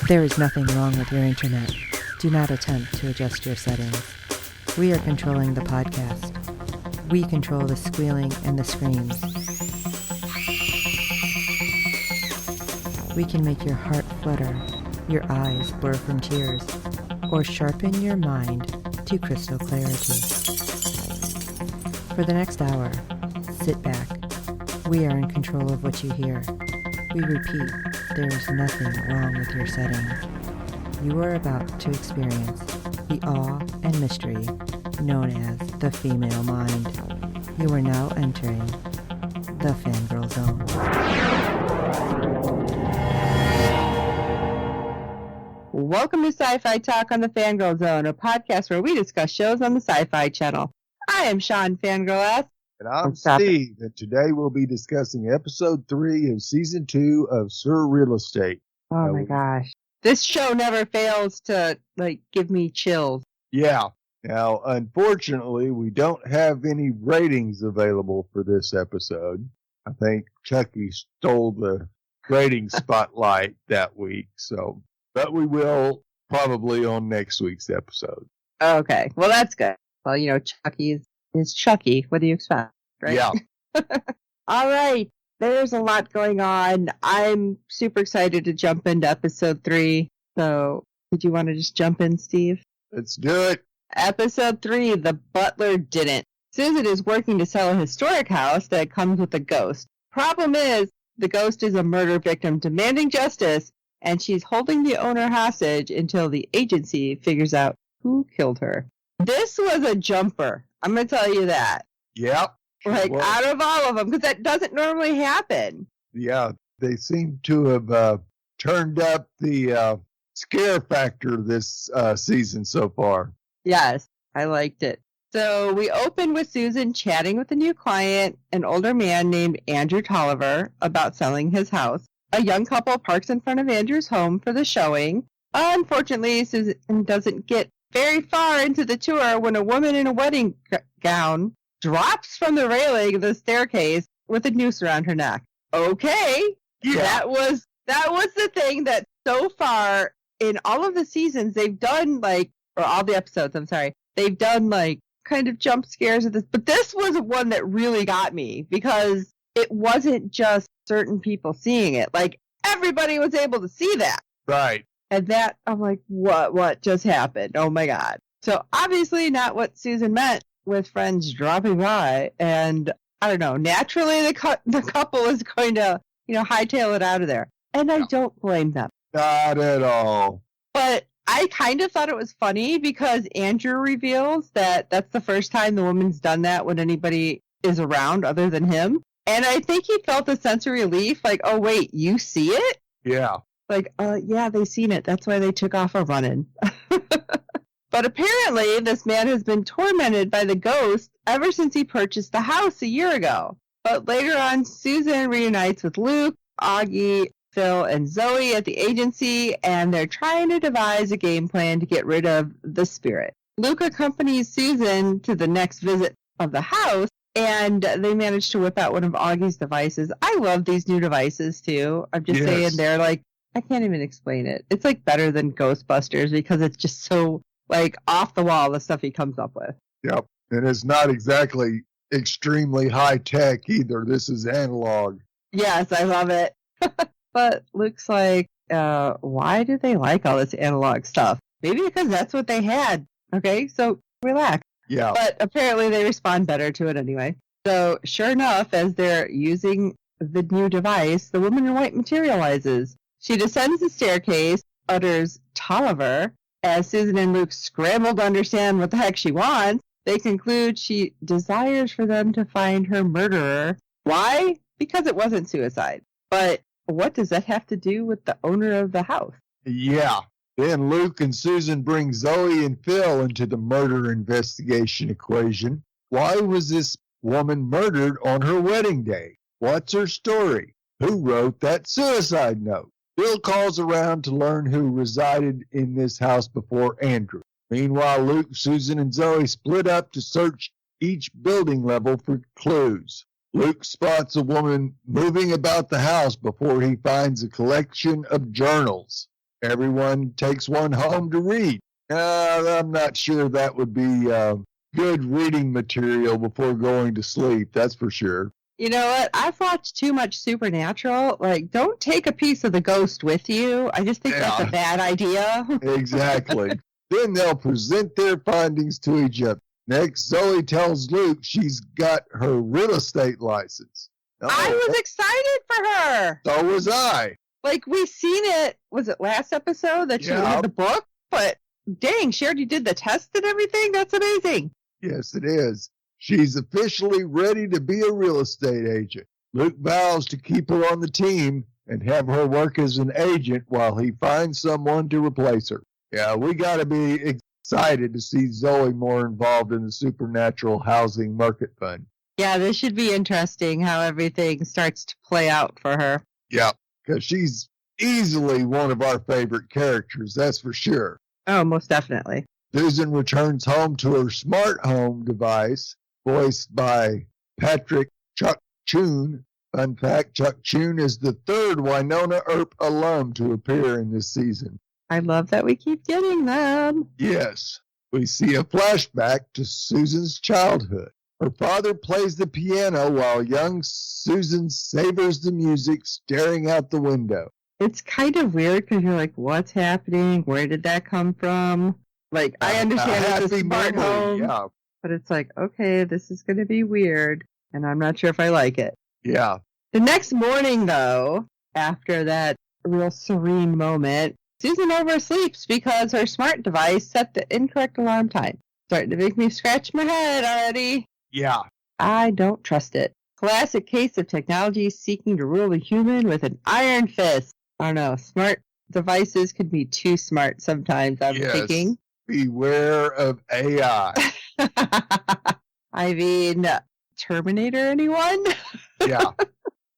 There is nothing wrong with your internet. Do not attempt to adjust your settings. We are controlling the podcast. We control the squealing and the screams. We can make your heart flutter, your eyes blur from tears, or sharpen your mind to crystal clarity. For the next hour, sit back. We are in control of what you hear. We repeat, there is nothing wrong with your settings. You are about to experience the awe and mystery known as the female mind. You are now entering the Fangirl Zone. Welcome to Sci-Fi Talk on the Fangirl Zone, a podcast where we discuss shows on the Sci-Fi Channel. I am Shawn, Fangirl. And I'm Steve, and today we'll be discussing episode 3 of season 2 of SurrealEstate. Oh my gosh. This show never fails to, give me chills. Yeah. Now, unfortunately, we don't have any ratings available for this episode. I think Chucky stole the rating spotlight that week, but we will probably on next week's episode. Okay. Well, that's good. Well, Chucky is Chucky. What do you expect, right? Yeah. All right. There's a lot going on. I'm super excited to jump into episode 3. So, did you want to just jump in, Steve? Let's do it. Episode 3, The Butler Didn't. Susan is working to sell a historic house that comes with a ghost. Problem is, the ghost is a murder victim demanding justice, and she's holding the owner hostage until the agency figures out who killed her. This was a jumper. I'm going to tell you that. Yep. Out of all of them, because that doesn't normally happen. Yeah, they seem to have turned up the scare factor this season so far. Yes, I liked it. So we open with Susan chatting with a new client, an older man named Andrew Tolliver, about selling his house. A young couple parks in front of Andrew's home for the showing. Unfortunately, Susan doesn't get very far into the tour when a woman in a wedding gown drops from the railing of the staircase with a noose around her neck. Okay. Yeah. That was the thing that so far in all of the seasons they've done or all the episodes, I'm sorry, they've done kind of jump scares of this, but this was one that really got me because it wasn't just certain people seeing it. Everybody was able to see that. Right. And that, I'm like, what just happened? Oh my God. So obviously not what Susan meant with friends dropping by. And I don't know, naturally the couple is going to, hightail it out of there. And I don't blame them. Not at all. But I kind of thought it was funny because Andrew reveals that that's the first time the woman's done that when anybody is around other than him. And I think he felt a sense of relief, oh, wait, you see it? Yeah. Yeah, they seen it. That's why they took off a running. But apparently, this man has been tormented by the ghost ever since he purchased the house a year ago. But later on, Susan reunites with Luke, Augie, Phil, and Zoe at the agency, and they're trying to devise a game plan to get rid of the spirit. Luke accompanies Susan to the next visit of the house, and they manage to whip out one of Augie's devices. I love these new devices, too. I'm just saying they're I can't even explain it. It's better than Ghostbusters because it's just so off the wall, the stuff he comes up with. Yep. And it's not exactly extremely high tech either. This is analog. Yes, I love it. But looks why do they like all this analog stuff? Maybe because that's what they had. Okay, so relax. Yeah. But apparently they respond better to it anyway. So sure enough, as they're using the new device, the woman in white materializes. She descends the staircase, utters Tolliver. As Susan and Luke scramble to understand what the heck she wants, they conclude she desires for them to find her murderer. Why? Because it wasn't suicide. But what does that have to do with the owner of the house? Yeah. Then Luke and Susan bring Zoe and Phil into the murder investigation equation. Why was this woman murdered on her wedding day? What's her story? Who wrote that suicide note? Phil calls around to learn who resided in this house before Andrew. Meanwhile, Luke, Susan, and Zoe split up to search each building level for clues. Luke spots a woman moving about the house before he finds a collection of journals. Everyone takes one home to read. I'm not sure that would be good reading material before going to sleep, that's for sure. You know what? I've watched too much Supernatural. Like, don't take a piece of the ghost with you. I just think that's a bad idea. Exactly. Then they'll present their findings to each other. Next, Zoe tells Luke she's got her real estate license. I was excited for her. So was I. Like, we seen it, was it last episode that she read the book? But dang, she already did the test and everything? That's amazing. Yes, it is. She's officially ready to be a real estate agent. Luke vows to keep her on the team and have her work as an agent while he finds someone to replace her. Yeah, we got to be excited to see Zoe more involved in the Supernatural Housing Market Fund. Yeah, this should be interesting how everything starts to play out for her. Yeah, because she's easily one of our favorite characters, that's for sure. Oh, most definitely. Susan returns home to her smart home device, voiced by Patrick Chuck Choon. Fun fact, Chuck Choon is the third Winona Earp alum to appear in this season. I love that we keep getting them. Yes, we see a flashback to Susan's childhood. Her father plays the piano while young Susan savors the music, staring out the window. It's kind of weird because you're like, what's happening? Where did that come from? Like, I understand it's a smart home, but it's like, okay, this is going to be weird, and I'm not sure if I like it. Yeah. The next morning, though, after that real serene moment, Susan oversleeps because her smart device set the incorrect alarm time. Starting to make me scratch my head already. Yeah. I don't trust it. Classic case of technology seeking to rule the human with an iron fist. I don't know. Smart devices can be too smart sometimes, I'm thinking. Beware of AI. I mean, Terminator, anyone? Yeah.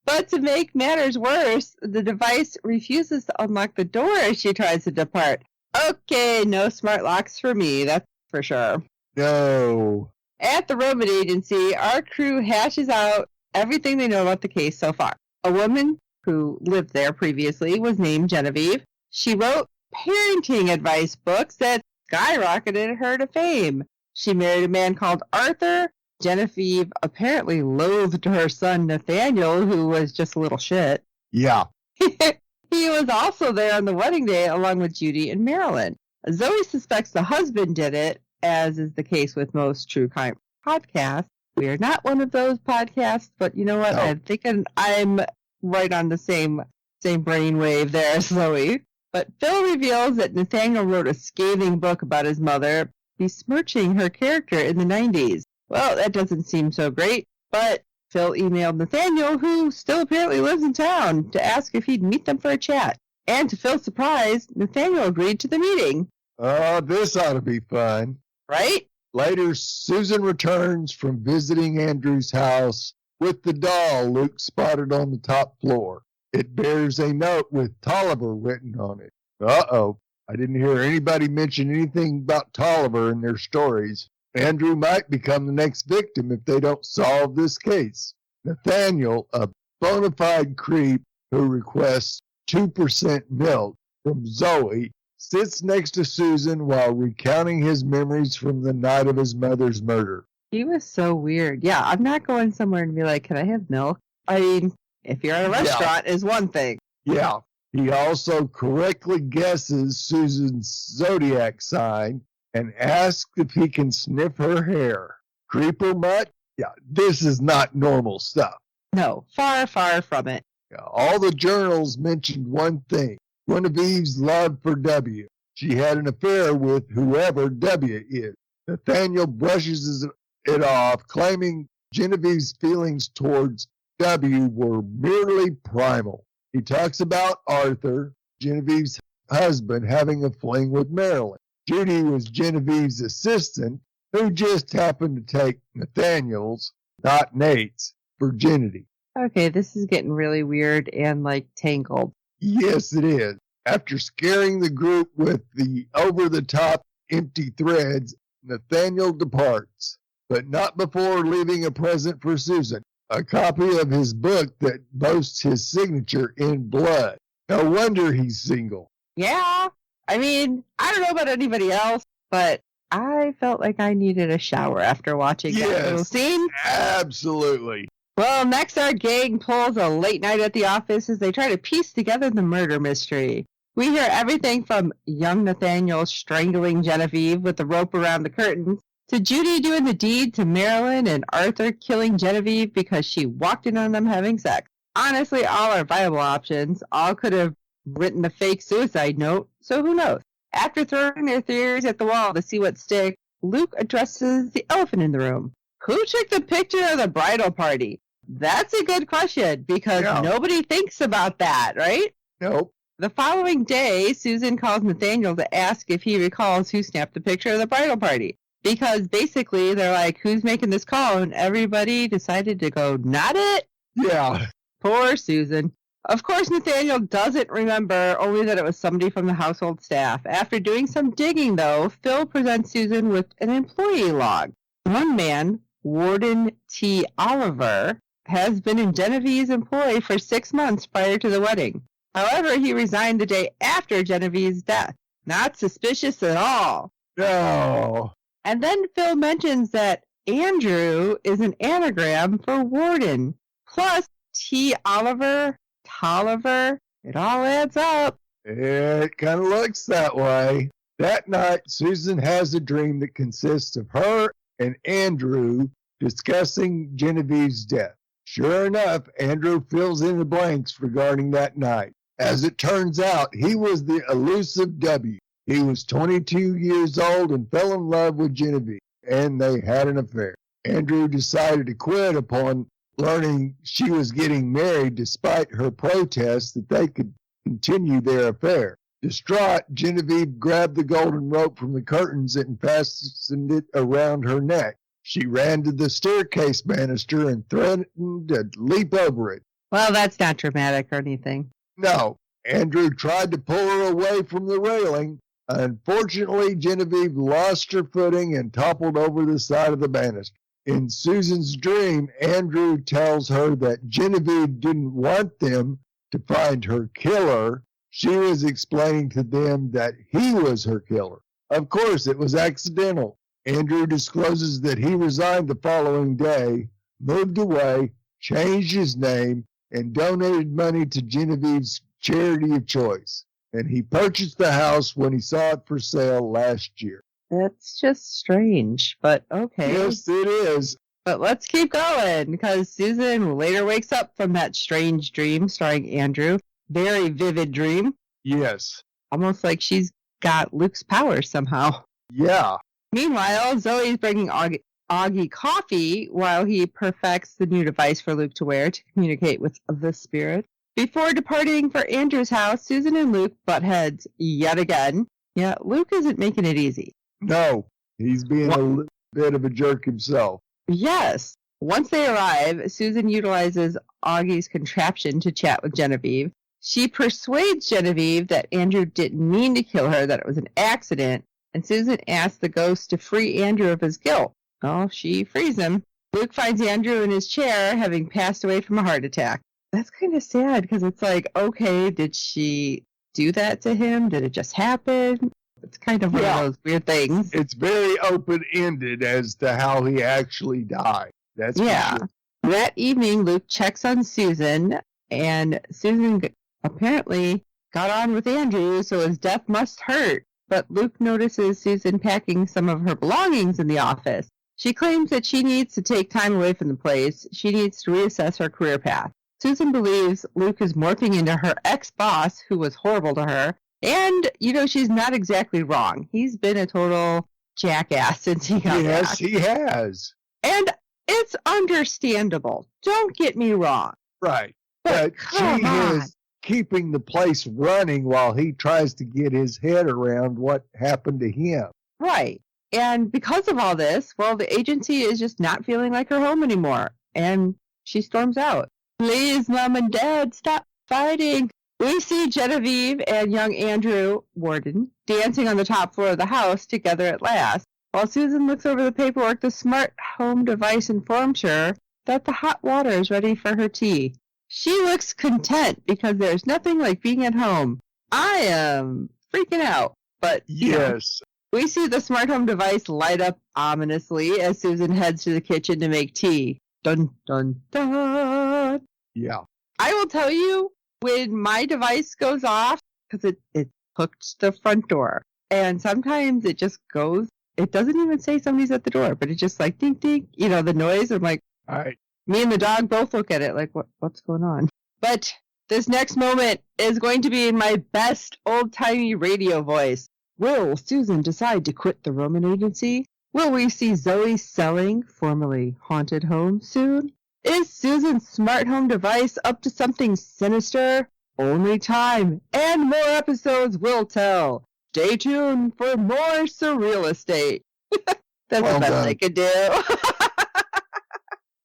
But to make matters worse, the device refuses to unlock the door as she tries to depart. Okay, no smart locks for me, that's for sure. No. At the Roman agency, our crew hashes out everything they know about the case so far. A woman who lived there previously was named Genevieve. She wrote parenting advice books that skyrocketed her to fame. She married a man called Arthur. Genevieve apparently loathed her son Nathaniel, who was just a little shit. Yeah. He was also there on the wedding day along with Judy and Marilyn. Zoe suspects the husband did it, as is the case with most true crime podcasts. We are not one of those podcasts, but you know what? No. I'm thinking I'm right on the same brainwave there as Zoe. But Phil reveals that Nathaniel wrote a scathing book about his mother, besmirching her character in the 90s. Well, that doesn't seem so great, but Phil emailed Nathaniel, who still apparently lives in town, to ask if he'd meet them for a chat. And to Phil's surprise, Nathaniel agreed to the meeting. Oh, this ought to be fun. Right? Later, Susan returns from visiting Andrew's house with the doll Luke spotted on the top floor. It bears a note with Tolliver written on it. Uh-oh. I didn't hear anybody mention anything about Tolliver in their stories. Andrew might become the next victim if they don't solve this case. Nathaniel, a bona fide creep who requests 2% milk from Zoe, sits next to Susan while recounting his memories from the night of his mother's murder. He was so weird. Yeah, I'm not going somewhere and be like, can I have milk? I mean, if you're at a restaurant is one thing. Yeah. He also correctly guesses Susan's zodiac sign and asks if he can sniff her hair. Creeper much? Yeah, this is not normal stuff. No, far, far from it. Yeah, all the journals mentioned one thing, Genevieve's love for W. She had an affair with whoever W is. Nathaniel brushes it off, claiming Genevieve's feelings towards W were merely primal. He talks about Arthur, Genevieve's husband, having a fling with Marilyn. Judy was Genevieve's assistant, who just happened to take Nathaniel's, not Nate's, virginity. Okay, this is getting really weird and, tangled. Yes, it is. After scaring the group with the over-the-top empty threads, Nathaniel departs, but not before leaving a present for Susan, a copy of his book that boasts his signature in blood. No wonder he's single. Yeah. I mean, I don't know about anybody else, but I felt like I needed a shower after watching that little scene. Absolutely. Well, next our gang pulls a late night at the office as they try to piece together the murder mystery. We hear everything from young Nathaniel strangling Genevieve with the rope around the curtains, to Judy doing the deed to Marilyn and Arthur killing Genevieve because she walked in on them having sex. Honestly, all are viable options. All could have written a fake suicide note, so who knows? After throwing their theories at the wall to see what sticks, Luke addresses the elephant in the room. Who took the picture of the bridal party? That's a good question, because nobody thinks about that, right? Nope. The following day, Susan calls Nathaniel to ask if he recalls who snapped the picture of the bridal party. Because basically, they're like, who's making this call? And everybody decided to go, not it. Yeah. Poor Susan. Of course, Nathaniel doesn't remember, only that it was somebody from the household staff. After doing some digging, though, Phil presents Susan with an employee log. One man, Warden T. Oliver, has been in Genevieve's employ for 6 months prior to the wedding. However, he resigned the day after Genevieve's death. Not suspicious at all. No. And then Phil mentions that Andrew is an anagram for warden. Plus T. Oliver, Tolliver, it all adds up. It kind of looks that way. That night, Susan has a dream that consists of her and Andrew discussing Genevieve's death. Sure enough, Andrew fills in the blanks regarding that night. As it turns out, he was the elusive W. He was 22 years old and fell in love with Genevieve, and they had an affair. Andrew decided to quit upon learning she was getting married despite her protests that they could continue their affair. Distraught, Genevieve grabbed the golden rope from the curtains and fastened it around her neck. She ran to the staircase banister and threatened to leap over it. Well, that's not dramatic or anything. No, Andrew tried to pull her away from the railing. Unfortunately, Genevieve lost her footing and toppled over the side of the banister. In Susan's dream, Andrew tells her that Genevieve didn't want them to find her killer. She was explaining to them that he was her killer. Of course, it was accidental. Andrew discloses that he resigned the following day, moved away, changed his name, and donated money to Genevieve's charity of choice. And he purchased the house when he saw it for sale last year. That's just strange, but okay. Yes, it is. But let's keep going, because Susan later wakes up from that strange dream starring Andrew. Very vivid dream. Yes. Almost like she's got Luke's powers somehow. Yeah. Meanwhile, Zoe's bringing Augie coffee while he perfects the new device for Luke to wear to communicate with the spirit. Before departing for Andrew's house, Susan and Luke butt heads yet again. Yeah, Luke isn't making it easy. No, he's being a little bit of a jerk himself. Yes. Once they arrive, Susan utilizes Augie's contraption to chat with Genevieve. She persuades Genevieve that Andrew didn't mean to kill her, that it was an accident, and Susan asks the ghost to free Andrew of his guilt. Oh, she frees him. Luke finds Andrew in his chair, having passed away from a heart attack. That's kind of sad, because it's like, okay, did she do that to him? Did it just happen? It's kind of one of those weird things. It's very open-ended as to how he actually died. That's for sure. That evening, Luke checks on Susan, and Susan apparently got on with Andrew, so his death must hurt. But Luke notices Susan packing some of her belongings in the office. She claims that she needs to take time away from the place. She needs to reassess her career path. Susan believes Luke is morphing into her ex-boss, who was horrible to her. And, she's not exactly wrong. He's been a total jackass since he got back. Yes, he has. And it's understandable. Don't get me wrong. Right. But she is keeping the place running while he tries to get his head around what happened to him. Right. And because of all this, the agency is just not feeling like her home anymore. And she storms out. Please, Mom and Dad, stop fighting. We see Genevieve and young Andrew, Warden, dancing on the top floor of the house together at last. While Susan looks over the paperwork, the smart home device informs her that the hot water is ready for her tea. She looks content because there's nothing like being at home. I am freaking out. But Yes. We see the smart home device light up ominously as Susan heads to the kitchen to make tea. Dun, dun, dun. Yeah. I will tell you, when my device goes off, because it's hooked to the front door, and sometimes it just goes, it doesn't even say somebody's at the door, but it's just like ding, ding, the noise. I'm like, All right. me and the dog both look at it like, what's going on? But this next moment is going to be in my best old-timey radio voice. Will Susan decide to quit the Roman agency? Will we see Zoe selling formerly haunted homes soon? Is Susan's smart home device up to something sinister? Only time and more episodes will tell. Stay tuned for more SurrealEstate. That's Well the best done. I could do.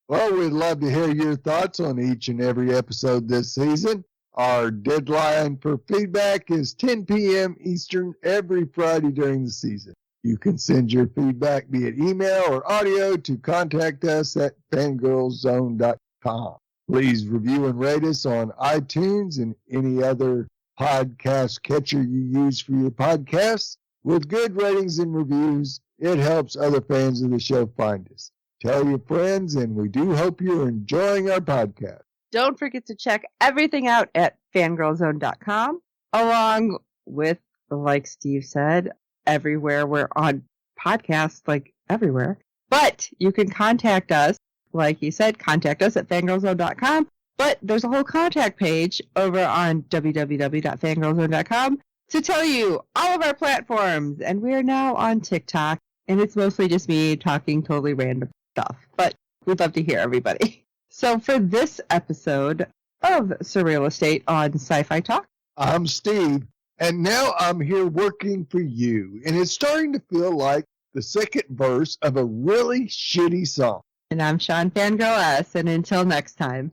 Well, we'd love to hear your thoughts on each and every episode this season. Our deadline for feedback is 10 p.m. Eastern every Friday during the season. You can send your feedback via email or audio to contact us at fangirlzone.com. Please review and rate us on iTunes and any other podcast catcher you use for your podcasts. With good ratings and reviews, it helps other fans of the show find us. Tell your friends, and we do hope you're enjoying our podcast. Don't forget to check everything out at fangirlzone.com, along with, like Steve said, everywhere we're on podcasts, like everywhere. But you can contact us, like he said, contact us at fangirlzone.com. But there's a whole contact page over on www.fangirlzone.com to tell you all of our platforms. And we are now on TikTok, and it's mostly just me talking totally random stuff. But we'd love to hear everybody. So for this episode of SurrealEstate on Sci-Fi Talk, I'm Steve, and now I'm here working for you. And it's starting to feel like the second verse of a really shitty song. and I'm Shawn Fangirl S. And until next time.